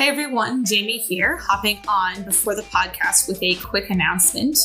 Hey everyone, Jamie here, hopping on before the podcast with a quick announcement.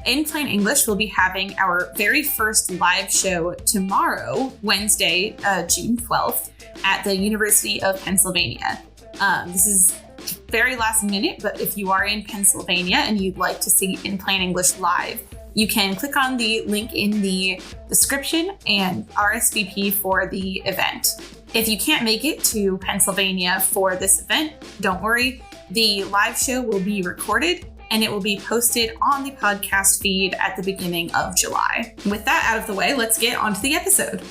In Plain English, we'll be having our very first live show tomorrow, Wednesday, June 12th, at the University of Pennsylvania. This is very last minute, but if you are in Pennsylvania and you'd like to see In Plain English live, you can click on the link in the description and RSVP for the event. If you can't make it to Pennsylvania for this event, don't worry. The live show will be recorded and it will be posted on the podcast feed at the beginning of July. With that out of the way, let's get onto the episode.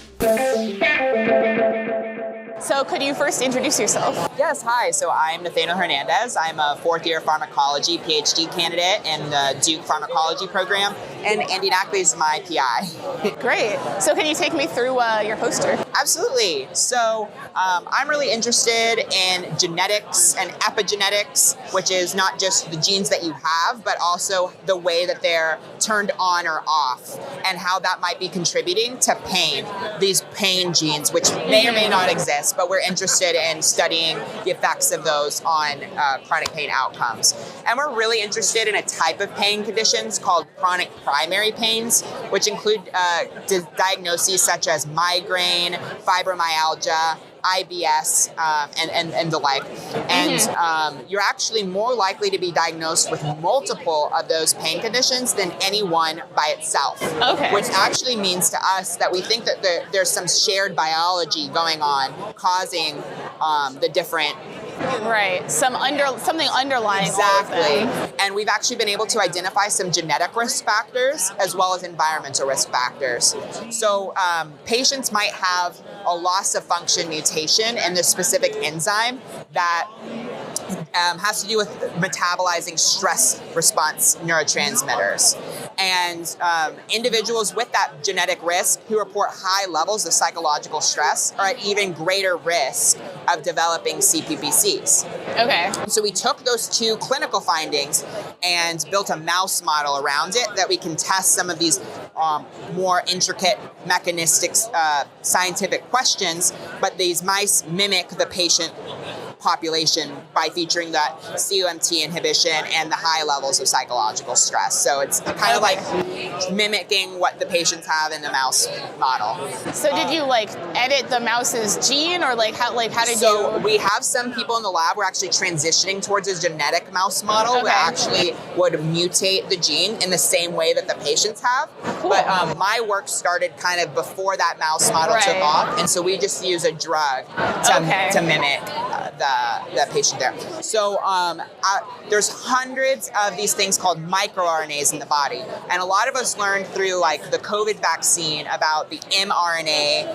So could you first introduce yourself? Yes, hi. So I'm Nathaniel Hernandez. I'm a fourth-year pharmacology PhD candidate in the Duke Pharmacology program, and Andy Nackley is my PI. Great. So can you take me through your poster? Absolutely. So I'm really interested in genetics and epigenetics, which is not just the genes that you have, but also the way that they're turned on or off, and how that might be contributing to pain, these pain genes, which may or may not exist, but we're interested in studying the effects of those on chronic pain outcomes. And we're really interested in a type of pain conditions called chronic primary pains, which include diagnoses such as migraine, fibromyalgia, IBS, and the like. And you're actually more likely to be diagnosed with multiple of those pain conditions than any one by itself. Okay. Which actually means to us that we think that there's some shared biology going on causing the different. Right. Something underlying. Exactly. And we've actually been able to identify some genetic risk factors as well as environmental risk factors. So patients might have a loss of function mutation in this specific enzyme that has to do with metabolizing stress response neurotransmitters. And individuals with that genetic risk who report high levels of psychological stress are at even greater risk of developing CPBCs. Okay. So we took those two clinical findings and built a mouse model around it that we can test some of these more intricate mechanistic scientific questions, but these mice mimic the patient population by featuring that COMT inhibition and the high levels of psychological stress. So it's kind of like mimicking what the patients have in the mouse model. So did you edit the mouse's gene, or how did you? So we have some people in the lab. We're actually transitioning towards a genetic mouse model that actually would mutate the gene in the same way that the patients have. Cool. But my work started kind of before that mouse model took off, and so we just use a drug to mimic the patient there. So there's hundreds of these things called microRNAs in the body, and a lot of us learned through the COVID vaccine about the mRNA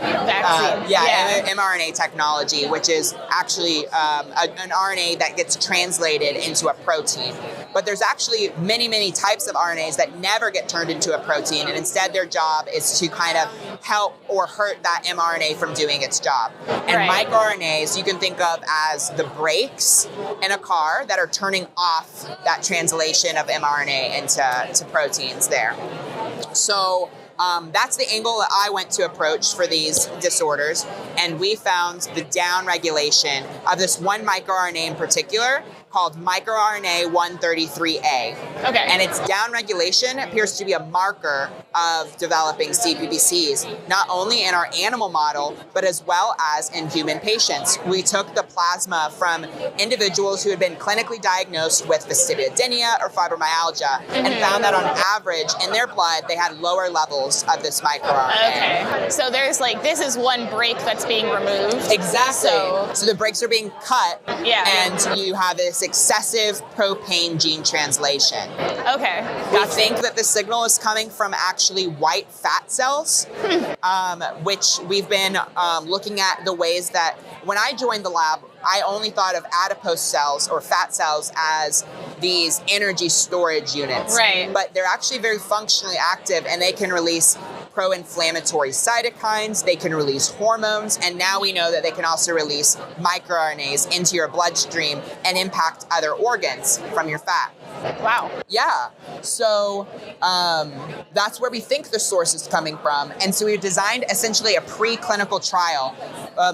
mRNA technology, which is actually an RNA that gets translated into a protein. But there's actually many types of RNAs that never get turned into a protein, and instead their job is to kind of help or hurt that mRNA from doing its job. And microRNAs you can think of as the brakes in a car that are turning off that translation of mRNA into proteins there. So that's the angle that I went to approach for these disorders, and we found the downregulation of this one microRNA in particular called microRNA 133A. Okay. And its downregulation appears to be a marker of developing CPBCs, not only in our animal model, but as well as in human patients. We took the plasma from individuals who had been clinically diagnosed with vestibulodynia or fibromyalgia and found that on average in their blood, they had lower levels of this microRNA. Okay. So there's this is one brake that's being removed. Exactly. So the brakes are being cut, and you have this excessive propane gene translation. Okay. We think that the signal is coming from actually white fat cells, which we've been looking at the ways that when I joined the lab, I only thought of adipose cells or fat cells as these energy storage units. Right. But they're actually very functionally active, and they can release pro-inflammatory cytokines, they can release hormones, and now we know that they can also release microRNAs into your bloodstream and impact other organs from your fat. Wow. Yeah. So that's where we think the source is coming from. And so we designed essentially a preclinical trial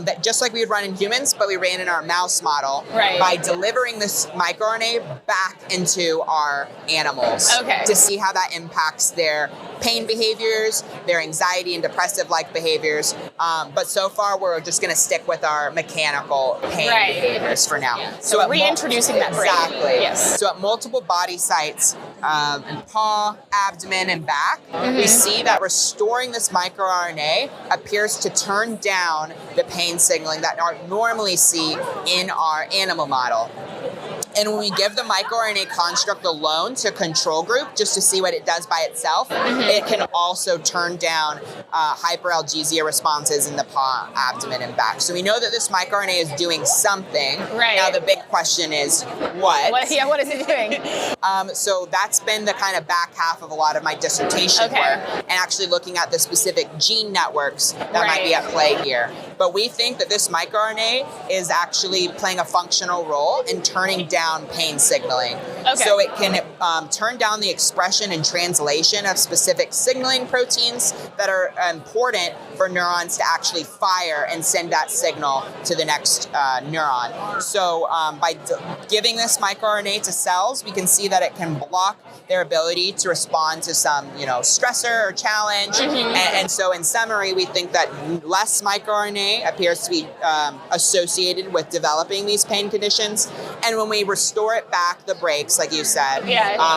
that just like we would run in humans, but we ran in our mouse model by delivering this microRNA back into our animals to see how that impacts their pain behaviors, their anxiety and depressive-like behaviors. But so far, we're just going to stick with our mechanical pain behaviors for now. Yeah. So reintroducing that brain. Exactly. Yes. So at multiple body sites, in paw, abdomen, and back, we see that restoring this microRNA appears to turn down the pain signaling that we normally see in our animal model. And when we give the microRNA construct alone to control group, just to see what it does by itself, it can also turn down hyperalgesia responses in the paw, abdomen, and back. So we know that this microRNA is doing something. Right. Now the big question is, what? What is it doing? So that's been the kind of back half of a lot of my dissertation work, and actually looking at the specific gene networks that might be at play here. But we think that this microRNA is actually playing a functional role in turning down pain signaling. So it can turn down the expression and translation of specific signaling proteins that are important for neurons to actually fire and send that signal to the next neuron. So by giving this microRNA to cells, we can see that it can block their ability to respond to some, stressor or challenge. And so in summary, we think that less microRNA appears to be associated with developing these pain conditions. And when we restore it back, the brakes, like you said,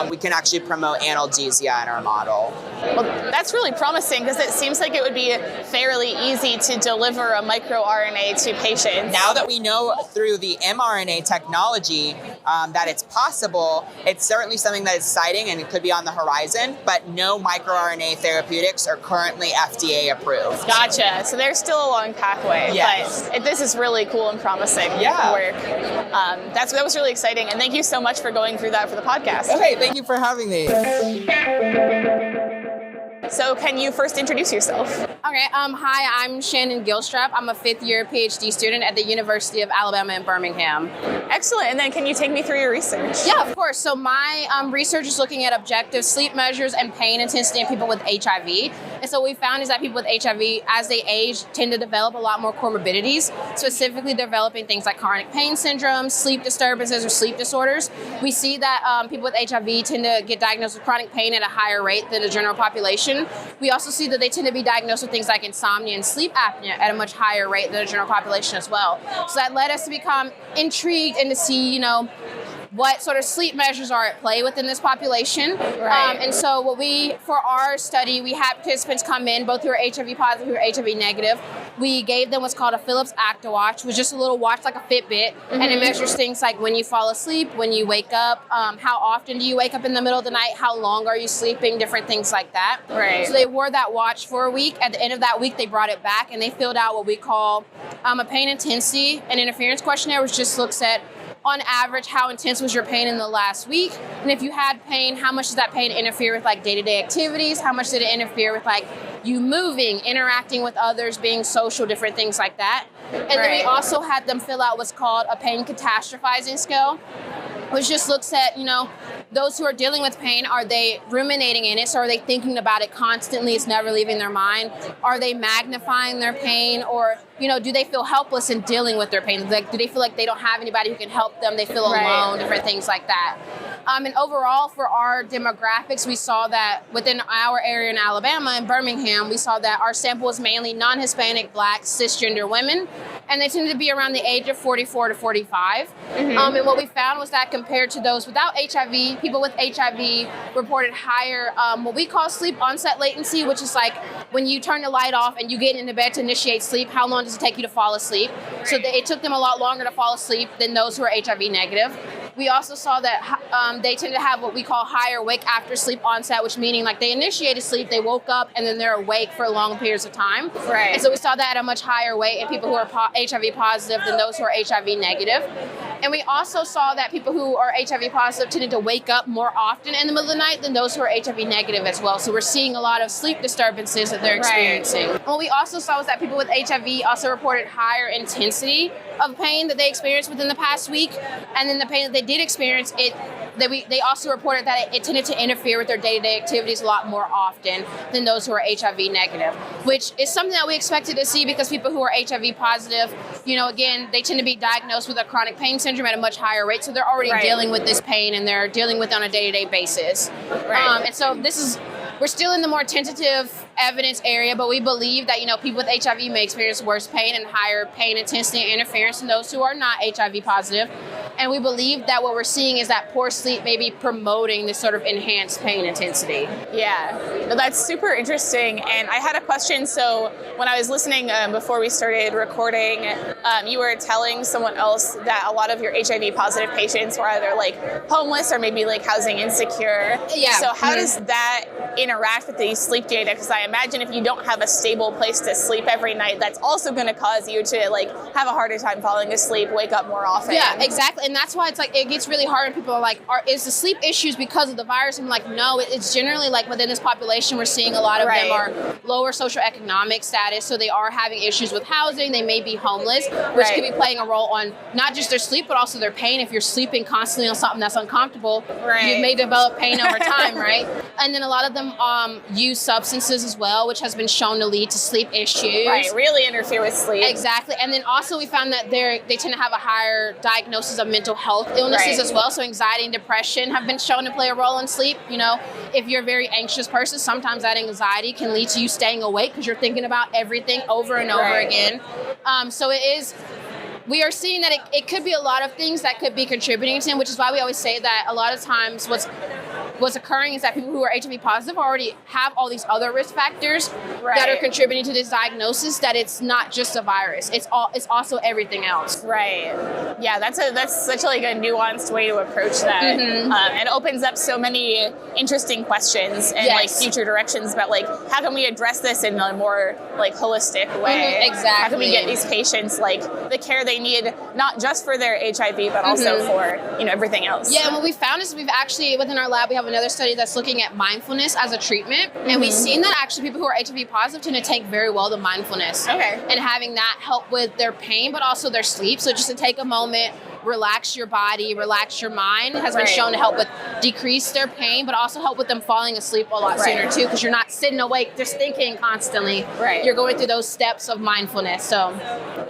we can actually promote analgesia in our model. Well, that's really promising because it seems like it would be fairly easy to deliver a microRNA to patients. Now that we know through the mRNA technology that it's possible, it's certainly something that is exciting and it could be on the horizon, but no microRNA therapeutics are currently FDA approved. Gotcha. So there's still a long pathway, but this is really cool and promising work. That was really exciting, and thank you so much for going through that for the podcast. Okay, thank you for having me. So can you first introduce yourself? Okay, hi, I'm Shannon Gilstrap. I'm a fifth-year PhD student at the University of Alabama in Birmingham. Excellent, and then can you take me through your research? Yeah, of course. So my research is looking at objective sleep measures and pain intensity in people with HIV. And so what we found is that people with HIV, as they age, tend to develop a lot more comorbidities, specifically developing things like chronic pain syndrome, sleep disturbances, or sleep disorders. We see that people with HIV tend to get diagnosed with chronic pain at a higher rate than the general population. We also see that they tend to be diagnosed with things like insomnia and sleep apnea at a much higher rate than the general population as well. So that led us to become intrigued and to see, what sort of sleep measures are at play within this population. And so for our study, we had participants come in, both who are HIV positive, who are HIV negative. We gave them what's called a Philips ActiWatch, which is just a little watch like a Fitbit, and it measures things like when you fall asleep, when you wake up, how often do you wake up in the middle of the night, how long are you sleeping, different things like that. So they wore that watch for a week. At the end of that week, they brought it back and they filled out what we call a pain intensity and interference questionnaire, which just looks at, on average, how intense was your pain in the last week? And if you had pain, how much does that pain interfere with day-to-day activities? How much did it interfere with you moving, interacting with others, being social, different things like that? And then we also had them fill out what's called a pain catastrophizing scale, which just looks at, those who are dealing with pain, are they ruminating in it? So are they thinking about it constantly? It's never leaving their mind. Are they magnifying their pain? Or, do they feel helpless in dealing with their pain? Do they feel like they don't have anybody who can help them? They feel alone, different things like that. And overall, for our demographics, we saw that within our area in Alabama, in Birmingham, we saw that our sample was mainly non-Hispanic, Black, cisgender women, and they tended to be around the age of 44 to 45. And what we found was that compared to those without HIV, people with HIV reported higher what we call sleep onset latency, which is like when you turn the light off and you get into bed to initiate sleep, how long does it take you to fall asleep? So it took them a lot longer to fall asleep than those who are HIV negative. We also saw that they tend to have what we call higher wake after sleep onset, which meaning they initiated sleep, they woke up, and then they're awake for long periods of time. And so we saw that at a much higher rate in people who are HIV positive than those who are HIV negative. And we also saw that people who are HIV positive tended to wake up more often in the middle of the night than those who are HIV negative as well. So we're seeing a lot of sleep disturbances that they're experiencing. What we also saw was that people with HIV also reported higher intensity of pain that they experienced within the past week. And then the pain that they did experience, it they also reported that it tended to interfere with their day-to-day activities a lot more often than those who are HIV negative, which is something that we expected to see because people who are HIV positive, again, they tend to be diagnosed with a chronic pain syndrome at a much higher rate. So they're already dealing with this pain and they're dealing with it on a day-to-day basis. And so we're still in the more tentative evidence area, but we believe that, people with HIV may experience worse pain and higher pain intensity and interference than those who are not HIV positive. And we believe that what we're seeing is that poor sleep may be promoting this sort of enhanced pain intensity. Yeah, no, that's super interesting. And I had a question. So when I was listening before we started recording, you were telling someone else that a lot of your HIV positive patients were either like homeless or maybe like housing insecure. Yeah. So how does that interact with these sleep data? Because I imagine if you don't have a stable place to sleep every night, that's also going to cause you to like have a harder time falling asleep, wake up more often. Yeah, exactly. And that's why it's like, it gets really hard when people are like, is the sleep issues because of the virus? I'm like, no, it's generally like within this population, we're seeing a lot of them are lower socioeconomic status. So they are having issues with housing. They may be homeless, which could be playing a role on not just their sleep, but also their pain. If you're sleeping constantly on something that's uncomfortable, you may develop pain over time, right? And then a lot of them use substances as well, which has been shown to lead to sleep issues. Right, really interfere with sleep. Exactly. And then also we found that they tend to have a higher diagnosis of mental health illnesses as well. So anxiety and depression have been shown to play a role in sleep. If you're a very anxious person, sometimes that anxiety can lead to you staying awake because you're thinking about everything over and over again. So we are seeing that it could be a lot of things that could be contributing to it, which is why we always say that a lot of times what's occurring is that people who are HIV positive already have all these other risk factors that are contributing to this diagnosis, that it's not just a virus. It's also everything else. Right. Yeah, that's such like a nuanced way to approach that. And opens up so many interesting questions and like future directions about like how can we address this in a more like holistic way? Exactly. How can we get these patients like the care they need, not just for their HIV, but also for everything else? Yeah, and what we found is we've actually within our lab we have another study that's looking at mindfulness as a treatment, and we've seen that actually people who are HIV positive tend to take very well to mindfulness. And having that help with their pain, but also their sleep. So just to take a moment, relax your body, relax your mind, has been shown to help with decrease their pain, but also help with them falling asleep a lot sooner too, because you're not sitting awake just thinking constantly. You're going through those steps of mindfulness. So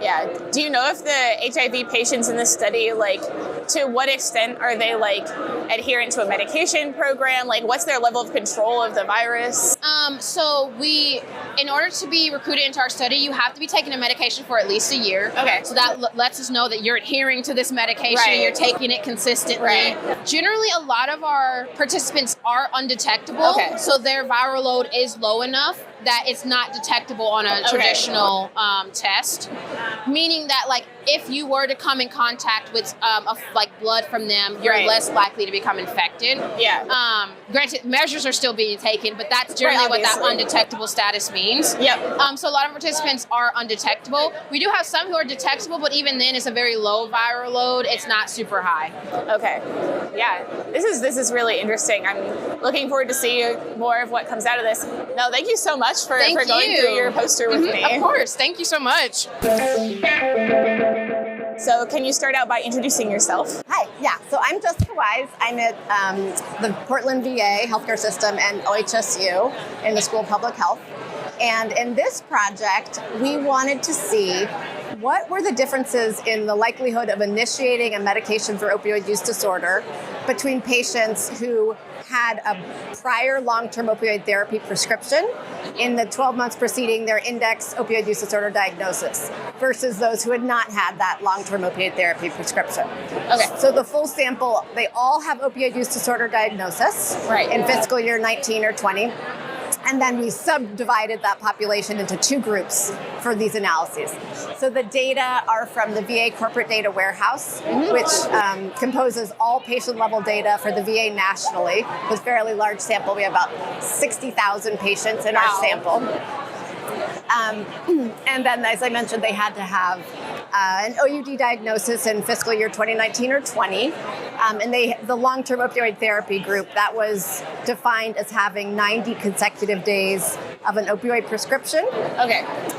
yeah. Do you know if the HIV patients in this study, like, to what extent are they like adherent to a medication program? Like, what's their level of control of the virus? So in order to be recruited into our study, you have to be taking a medication for at least a year. So that lets us know that you're adhering to this medication, you're taking it consistently. Generally, a lot of our participants are undetectable, so their viral load is low enough that it's not detectable on a traditional test, meaning that like if you were to come in contact with blood from them, you're less likely to become infected. Granted, measures are still being taken, but that's generally what that undetectable status means. So a lot of participants are undetectable. We do have some who are detectable, but even then it's a very low viral load. It's not super high. Yeah, this is really interesting. I'm looking forward to see more of what comes out of this. No, thank you so much for going through your poster with me. Of course. Thank you so much. So can you start out by introducing yourself? Hi, so I'm Jessica Wyse. I'm at the Portland VA healthcare system and OHSU in the School of Public Health. And in this project, we wanted to see what were the differences in the likelihood of initiating a medication for opioid use disorder between patients who had a prior long-term opioid therapy prescription in the 12 months preceding their index opioid use disorder diagnosis versus those who had not had that long-term opioid therapy prescription. So the full sample, they all have opioid use disorder diagnosis in fiscal year 19 or 20. And then we subdivided that population into two groups for these analyses. So the data are from the VA Corporate Data Warehouse, which composes all patient-level data for the VA nationally. With a fairly large sample. We have about 60,000 patients in our sample. And then, as I mentioned, they had to have an OUD diagnosis in fiscal year 2019 or 20. And the long-term opioid therapy group, that was defined as having 90 consecutive days of an opioid prescription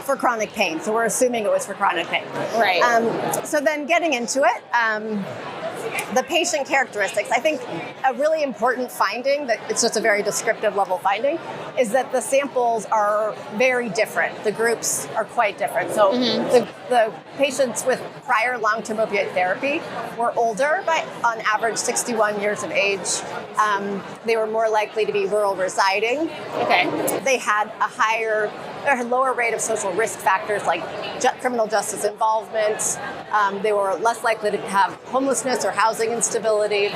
for chronic pain. So we're assuming it was for chronic pain. So then getting into it, the patient characteristics. I think a really important finding, that it's just a very descriptive level finding, is that the samples are very different. The groups are quite different. So the patients with prior long-term opioid therapy were older by, on average, 61 years of age. They were more likely to be rural residing. Okay. They had a lower rate of social risk factors like criminal justice involvement. They were less likely to have homelessness or housing instability.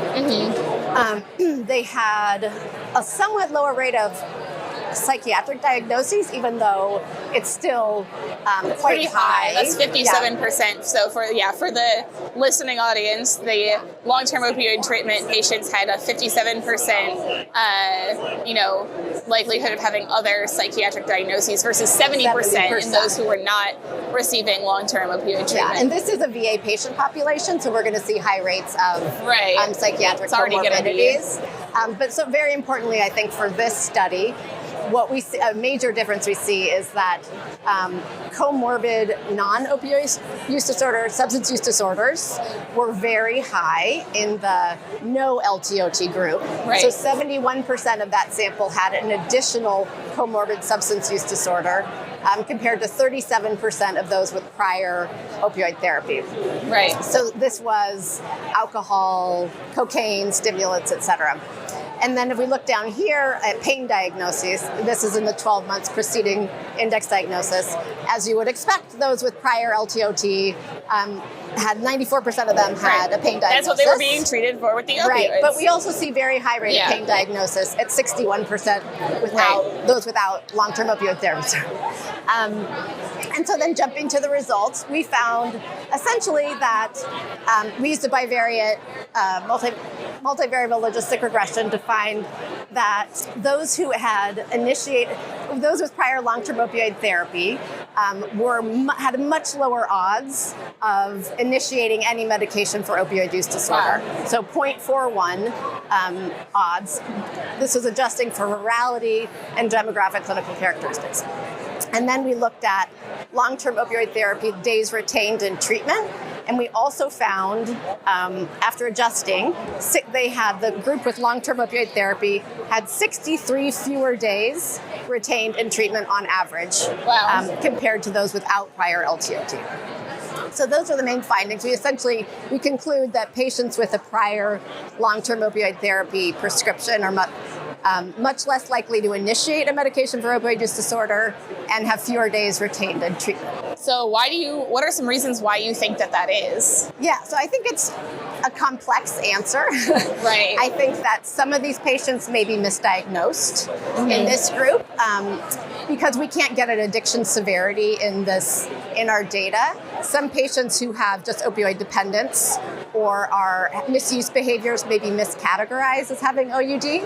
They had a somewhat lower rate of psychiatric diagnoses, even though it's still quite pretty high. That's 57%. So for the listening audience, the long-term opioid treatment patients had a 57% likelihood of having other psychiatric diagnoses versus 70% in those who were not receiving long-term opioid treatment. Yeah, and this is a VA patient population, so we're going to see high rates of psychiatric comorbidities. But so very importantly, I think for this study, what we see, a major difference we see is that comorbid non-opioid use disorder, substance use disorders were very high in the no LTOT group. Right. So 71% of that sample had an additional comorbid substance use disorder, compared to 37% of those with prior opioid therapy. Right. So this was alcohol, cocaine, stimulants, etc. And then if we look down here at pain diagnoses, this is in the 12 months preceding index diagnosis. As you would expect, those with prior LTOT had 94% of them had a pain diagnosis. That's what they were being treated for with the opioids. Right, but we also see very high rate of pain diagnosis at 61% without those without long-term opioid therapy. And so then jumping to the results, we found essentially that we used a bivariate multivariable logistic regression to find that those who had those with prior long-term opioid therapy had much lower odds of initiating any medication for opioid use disorder. Wow. So 0.41 odds. This was adjusting for virality and demographic clinical characteristics. And then we looked at long-term opioid therapy days retained in treatment. And we also found, after adjusting, the group with long-term opioid therapy had 63 fewer days retained in treatment on average, compared to those without prior LTOT. So those are the main findings. We conclude that patients with a prior long-term opioid therapy prescription are much less likely to initiate a medication for opioid use disorder and have fewer days retained in treatment. So what are some reasons why you think that is? Yeah, so I think it's a complex answer. Right. I think that some of these patients may be misdiagnosed in this group because we can't get an addiction severity in our data. Some patients who have just opioid dependence or are misuse behaviors may be miscategorized as having OUD.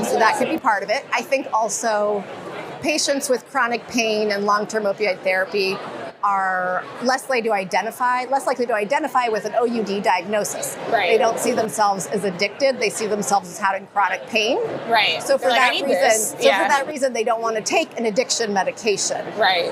So that could be part of it. I think also patients with chronic pain and long-term opioid therapy are less likely to identify with an OUD diagnosis. Right. They don't see themselves as addicted. They see themselves as having chronic pain. Right. So for that reason, they don't want to take an addiction medication. Right.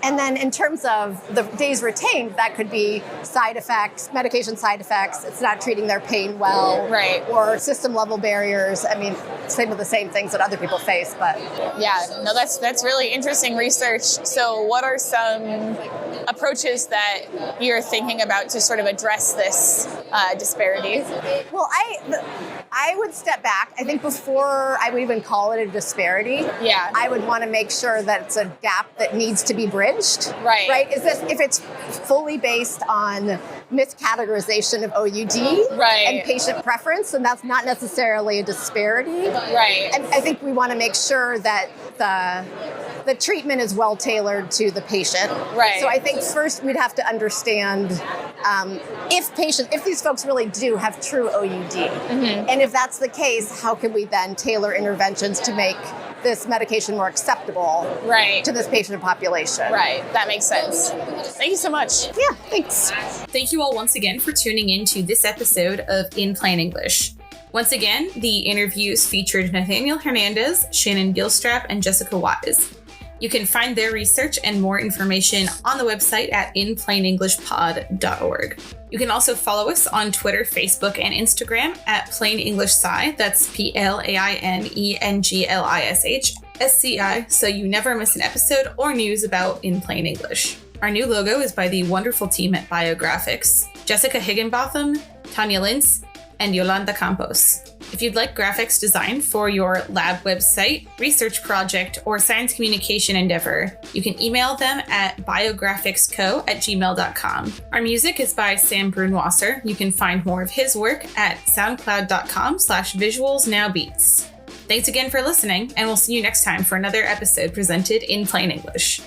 And then in terms of the days retained, that could be side effects, medication side effects. It's not treating their pain well. Right. Or system level barriers. I mean, same of the same things that other people face, but. Yeah, no, that's really interesting research. So what are some approaches that you're thinking about to sort of address this disparity? Well, I would step back. I think before I would even call it a disparity, I would want to make sure that it's a gap that needs to be bridged. Right. Right? If it's fully based on miscategorization of OUD and patient preference, then that's not necessarily a disparity. Right. And I think we want to make sure that the treatment is well tailored to the patient. Right. So I think first we'd have to understand if these folks really do have true OUD. And if that's the case, how can we then tailor interventions to make this medication more acceptable to this patient population? Right. That makes sense. Thank you so much. Yeah, thanks. Thank you all once again for tuning in to this episode of In Plain English. Once again, the interviews featured Nathaniel Hernandez, Shannon Gilstrap, and Jessica Wyse. You can find their research and more information on the website at inplainenglishpod.org. You can also follow us on Twitter, Facebook, and Instagram at Plain English Sci. That's PLAINENGLISHSCI, so you never miss an episode or news about In Plain English. Our new logo is by the wonderful team at Biographics, Jessica Higginbotham, Tanya Lintz, and Yolanda Campos. If you'd like graphics designed for your lab website, research project, or science communication endeavor, you can email them at biographicsco@gmail.com. Our music is by Sam Brunwasser. You can find more of his work at soundcloud.com/visualsnowbeats. Thanks again for listening, and we'll see you next time for another episode presented in plain English.